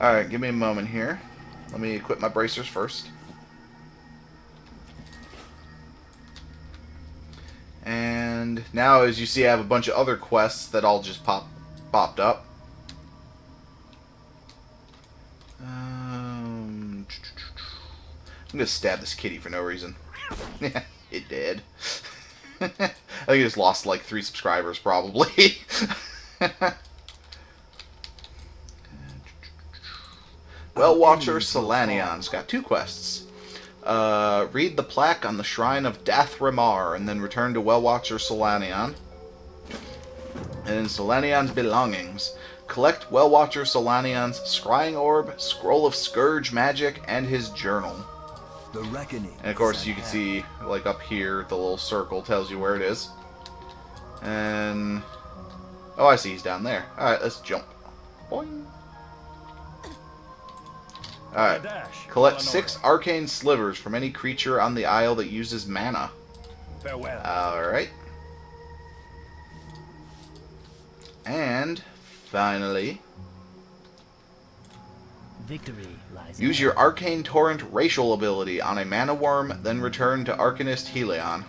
Alright, give me a moment here. Let me equip my bracers first. And now, as you see, I have a bunch of other quests that all just popped up. I'm gonna stab this kitty for no reason. Yeah, it did. I think it just lost like 3 subscribers, probably. Well Watcher Solanion's got 2 quests. Read the plaque on the Shrine of Dathramar, and then return to Well Watcher Solanion. And in Solanion's belongings, collect Well Watcher Solanion's Scrying Orb, Scroll of Scourge Magic, and his journal. The reckoning. And of course, you can see, like up here, the little circle tells you where it is. And oh, I see, he's down there. All right, let's jump. Boing. Alright, collect 6 arcane slivers from any creature on the isle that uses mana. Farewell. Alright. And, finally, Victory lies use your Arcane Torrent racial ability on a mana worm, then return to Arcanist Helion.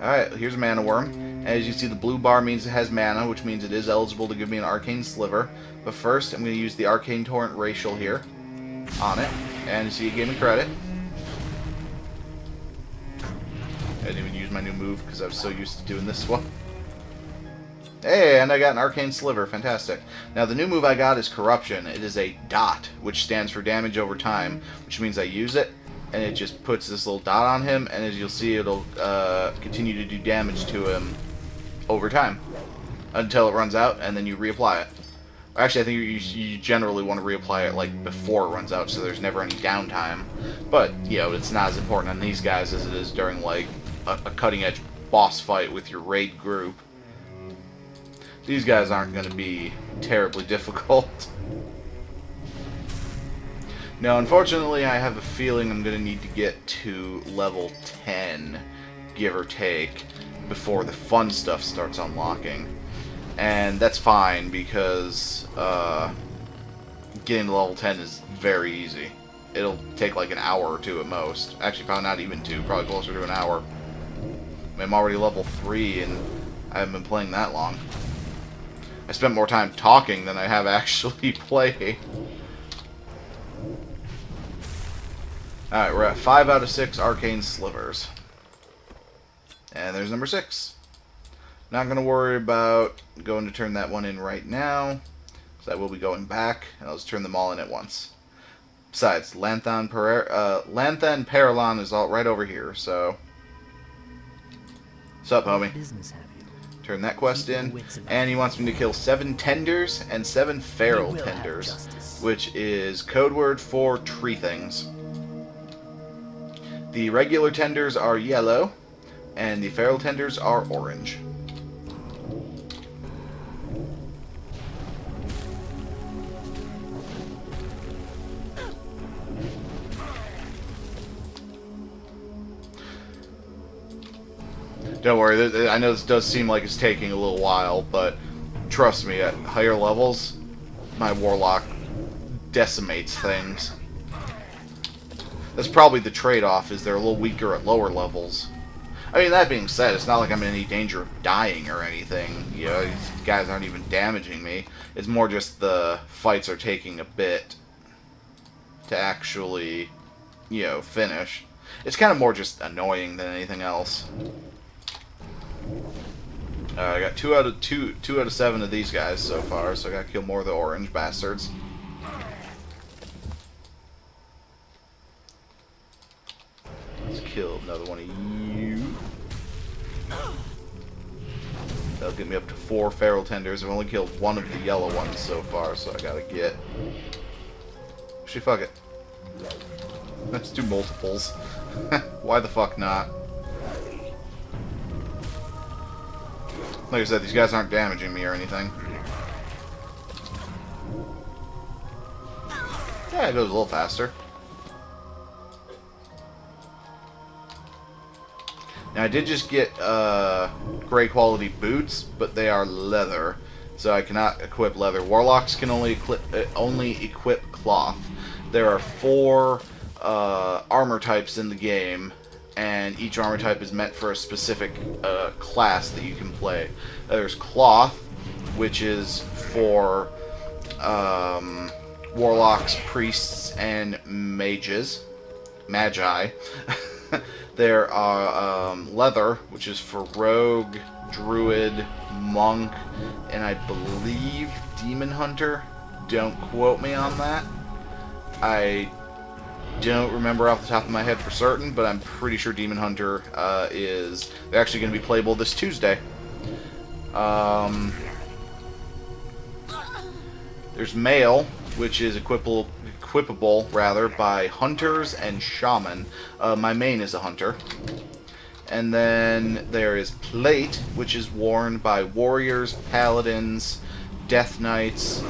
Alright, here's a mana worm. As you see, the blue bar means it has mana, which means it is eligible to give me an arcane sliver. But first, I'm going to use the Arcane Torrent racial here on it. And see, it gave me credit. I didn't even use my new move because I was so used to doing this one. Hey, and I got an Arcane Sliver. Fantastic. Now, the new move I got is Corruption. It is a dot, which stands for damage over time, which means I use it, and it just puts this little dot on him, and as you'll see, it'll continue to do damage to him over time until it runs out, and then you reapply it. Actually, I think you generally want to reapply it like before it runs out, so there's never any downtime. But, you know, it's not as important on these guys as it is during like a cutting-edge boss fight with your raid group. These guys aren't going to be terribly difficult. Now, unfortunately, I have a feeling I'm going to need to get to level 10, give or take, before the fun stuff starts unlocking. And that's fine, because getting to level 10 is very easy. It'll take like an hour or 2 at most. Actually, probably not even 2, probably closer to an hour. I'm already level 3, and I haven't been playing that long. I spent more time talking than I have actually playing. Alright, we're at 5 out of 6 arcane slivers. And there's number 6. Not going to worry about going to turn that one in right now, because I will be going back, and I'll just turn them all in at once. Besides, Lanthan Paralon is all right over here, so... What's up, homie? Turn that quest in, and he wants me to kill 7 tenders and 7 feral tenders, which is code word for tree things. The regular tenders are yellow, and the feral tenders are orange. Don't worry, I know this does seem like it's taking a little while, but trust me, at higher levels, my Warlock decimates things. That's probably the trade-off, is they're a little weaker at lower levels. I mean, that being said, it's not like I'm in any danger of dying or anything. You know, these guys aren't even damaging me. It's more just the fights are taking a bit to actually, you know, finish. It's kind of more just annoying than anything else. I got 2 out of 7 of these guys so far, so I gotta kill more of the orange bastards. Let's kill another one of you. That'll get me up to 4 feral tenders. I've only killed 1 of the yellow ones so far, so I gotta get... Actually, fuck it. Let's do multiples. Why the fuck not? Like I said, these guys aren't damaging me or anything. Yeah, it goes a little faster. Now, I did just get gray quality boots, but they are leather. so I cannot equip leather. Warlocks can only equip cloth. There are 4 armor types in the game, and each armor type is meant for a specific class that you can play. There's cloth, which is for warlocks, priests, and mages. Magi. There are leather, which is for rogue, druid, monk, and I believe demon hunter. Don't quote me on that. I don't remember off the top of my head for certain, but I'm pretty sure demon hunter is... They're actually going to be playable this Tuesday. There's male, which is equipable by hunters and shaman. My main is a hunter. And then there is plate, which is worn by warriors, paladins, death knights.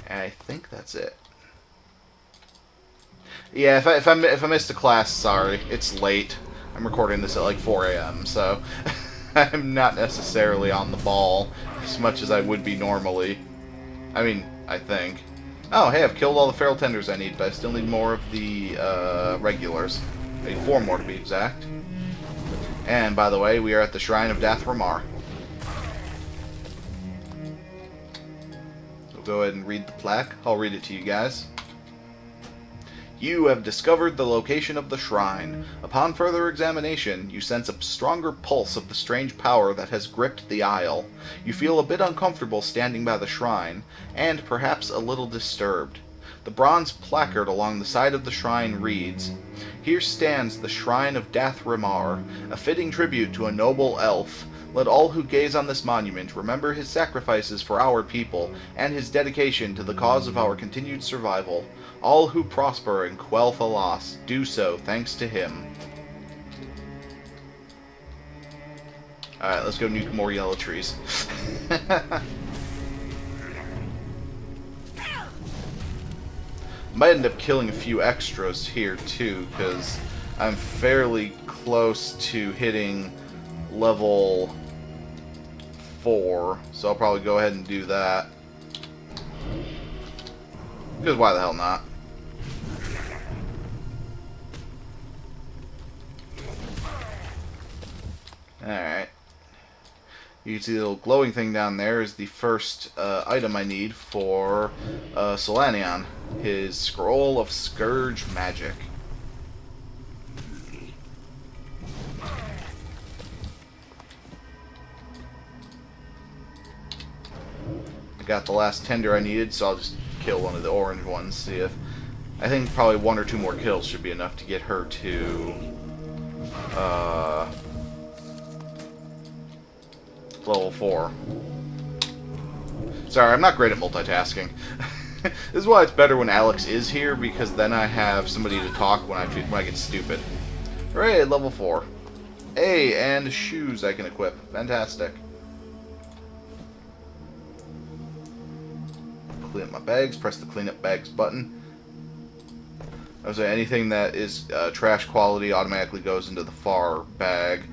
And I think that's it. Yeah, if I missed a class, sorry. It's late. I'm recording this at like 4 a.m., so I'm not necessarily on the ball as much as I would be normally. I mean, I think. Oh, hey, I've killed all the feral tenders I need, but I still need more of the regulars. I need 4 more to be exact. And, by the way, we are at the Shrine of Dathramar. So go ahead and read the plaque. I'll read it to you guys. You have discovered the location of the shrine. Upon further examination, you sense a stronger pulse of the strange power that has gripped the isle. You feel a bit uncomfortable standing by the shrine, and perhaps a little disturbed. The bronze placard along the side of the shrine reads, "Here stands the Shrine of Dathramar, a fitting tribute to a noble elf. Let all who gaze on this monument remember his sacrifices for our people, and his dedication to the cause of our continued survival. All who prosper and quell Thalas do so thanks to him." Alright, let's go nuke more yellow trees. Might end up killing a few extras here too, because I'm fairly close to hitting level 4, so I'll probably go ahead and do that. Because why the hell not? Alright. You can see the little glowing thing down there is the first item I need for Solanion. His Scroll of Scourge Magic. I got the last tender I needed, so I'll just kill one of the orange ones. See if... I think probably 1 or 2 more kills should be enough to get her to... level 4. Sorry, I'm not great at multitasking. This is why it's better when Alex is here, because then I have somebody to talk when I get stupid. Hooray, level 4. Hey, and shoes I can equip. Fantastic. Clean up my bags, press the clean up bags button. I was saying anything that is trash quality automatically goes into the far bag.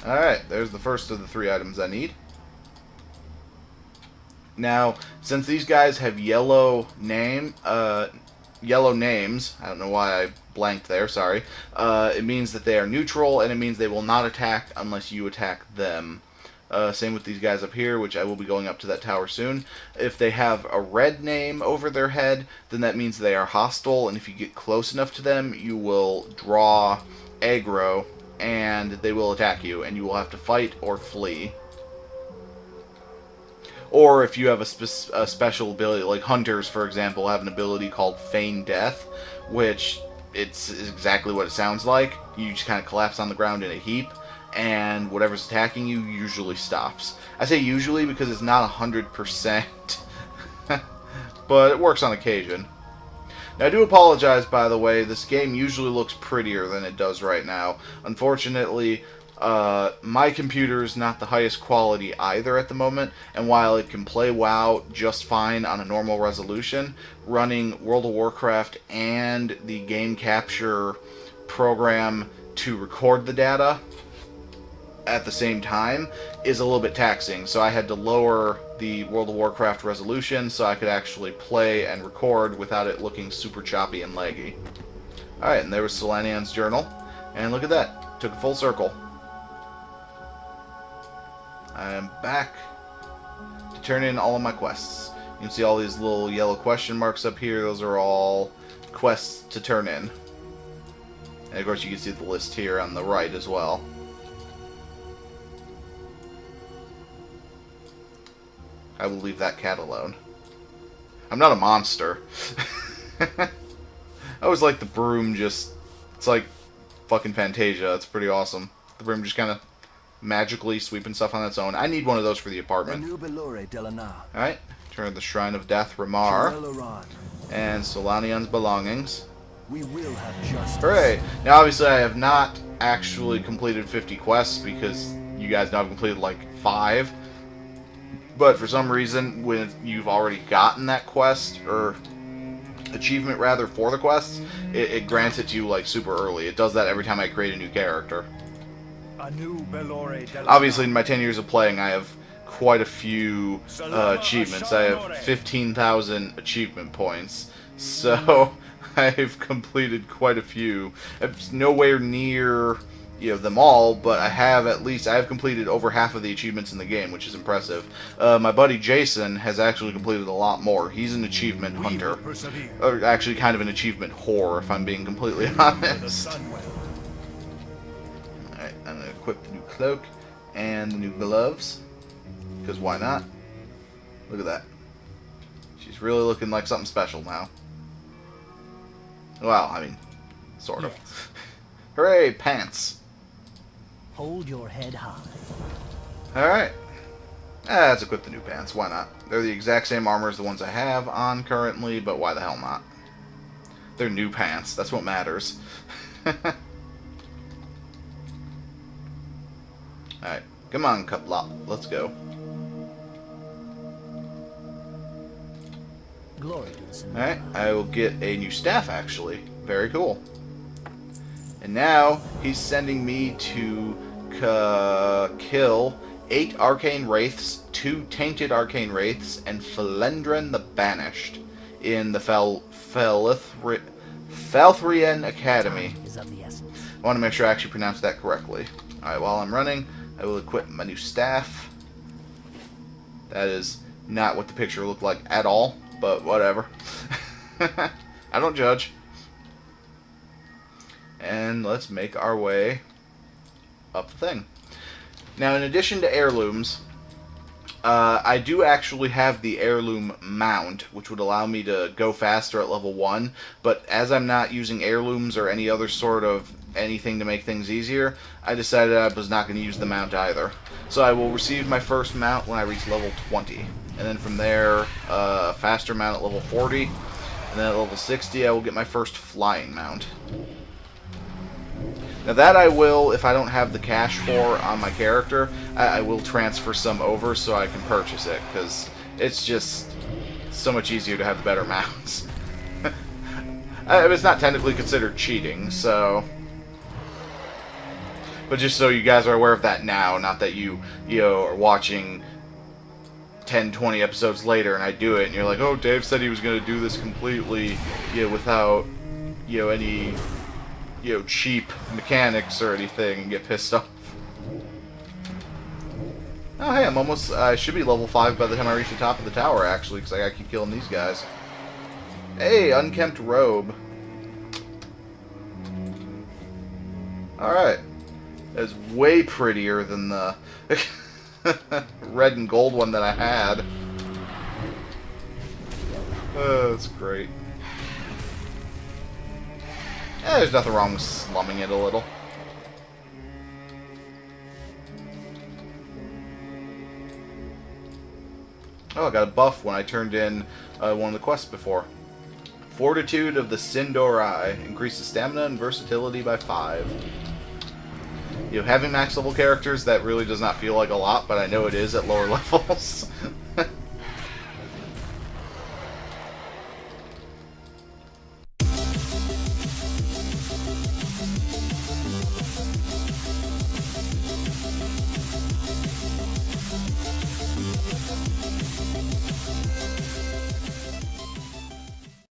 Alright, there's the first of the 3 items I need. Now, since these guys have yellow names, I don't know why I blanked there, sorry. It means that they are neutral, and it means they will not attack unless you attack them. Same with these guys up here, which I will be going up to that tower soon. If they have a red name over their head, then that means they are hostile, and if you get close enough to them, you will draw aggro, and they will attack you, and you will have to fight or flee. Or if you have a special ability, like hunters, for example, have an ability called Feign Death, which it's exactly what it sounds like. You just kind of collapse on the ground in a heap, and whatever's attacking you usually stops. I say usually because it's not 100%, but it works on occasion. Now, I do apologize, by the way. This game usually looks prettier than it does right now. Unfortunately, my computer is not the highest quality either at the moment, and while it can play WoW just fine on a normal resolution, running World of Warcraft and the game capture program to record the data at the same time is a little bit taxing. So I had to lower the World of Warcraft resolution so I could actually play and record without it looking super choppy and laggy. Alright, and there was Solanian's journal. And look at that. Took a full circle. I am back to turn in all of my quests. You can see all these little yellow question marks up here. Those are all quests to turn in. And of course you can see the list here on the right as well. I will leave that cat alone. I'm not a monster. I always like the broom just... It's like fucking Fantasia. It's pretty awesome. The broom just kind of magically sweeping stuff on its own. I need one of those for the apartment. Alright. Turn the Shrine of Death, Ramar. And Solanian's belongings. We will have justice. Hooray! Now obviously I have not actually completed 50 quests because you guys know I've completed like 5. But for some reason, when you've already gotten that quest, or achievement rather, for the quests, it grants it to you like super early. It does that every time I create a new character. Obviously, in my 10 years of playing, I have quite a few achievements. I have 15,000 achievement points. So, I've completed quite a few. It's nowhere near, them all, but I have completed over half of the achievements in the game, which is impressive. My buddy Jason has actually completed a lot more. He's an achievement hunter. Or actually kind of an achievement whore, if I'm being completely honest. Alright, I'm going to equip the new cloak and the new gloves. Because why not? Look at that. She's really looking like something special now. Well, I mean, sort of. Yes. Hooray, pants. Hold your head high. Alright. Let's equip the new pants. Why not? They're the exact same armor as the ones I have on currently, but why the hell not? They're new pants. That's what matters. Alright. Come on, Cuplop. Let's go. Glory to the sun. Alright. I will get a new staff, actually. Very cool. And now, he's sending me to kill 8 Arcane Wraiths, 2 Tainted Arcane Wraiths, and Felendren the Banished in the Falthrian Academy. Is of the essence. I want to make sure I actually pronounce that correctly. Alright, while I'm running, I will equip my new staff. That is not what the picture looked like at all, but whatever. I don't judge. And let's make our way up the thing. Now, in addition to heirlooms, I do actually have the heirloom mount, which would allow me to go faster at level 1, but as I'm not using heirlooms or any other sort of anything to make things easier, I decided I was not going to use the mount either. So I will receive my first mount when I reach level 20. And then from there, faster mount at level 40, and then at level 60 I will get my first flying mount. Now that I will, if I don't have the cash for on my character, I will transfer some over so I can purchase it, because it's just so much easier to have better mounts. It's not technically considered cheating, so... But just so you guys are aware of that now, not that you are watching 10, 20 episodes later and I do it and you're like, oh, Dave said he was going to do this completely, without, any... cheap mechanics or anything and get pissed off. Oh, hey, I should be level 5 by the time I reach the top of the tower, actually, because I gotta keep killing these guys. Hey, unkempt robe. Alright. That's way prettier than the red and gold one that I had. Oh, that's great. There's nothing wrong with slumming it a little. Oh, I got a buff when I turned in one of the quests before. Fortitude of the Sindorai increases stamina and versatility by 5. Having max level characters, that really does not feel like a lot, but I know it is at lower levels.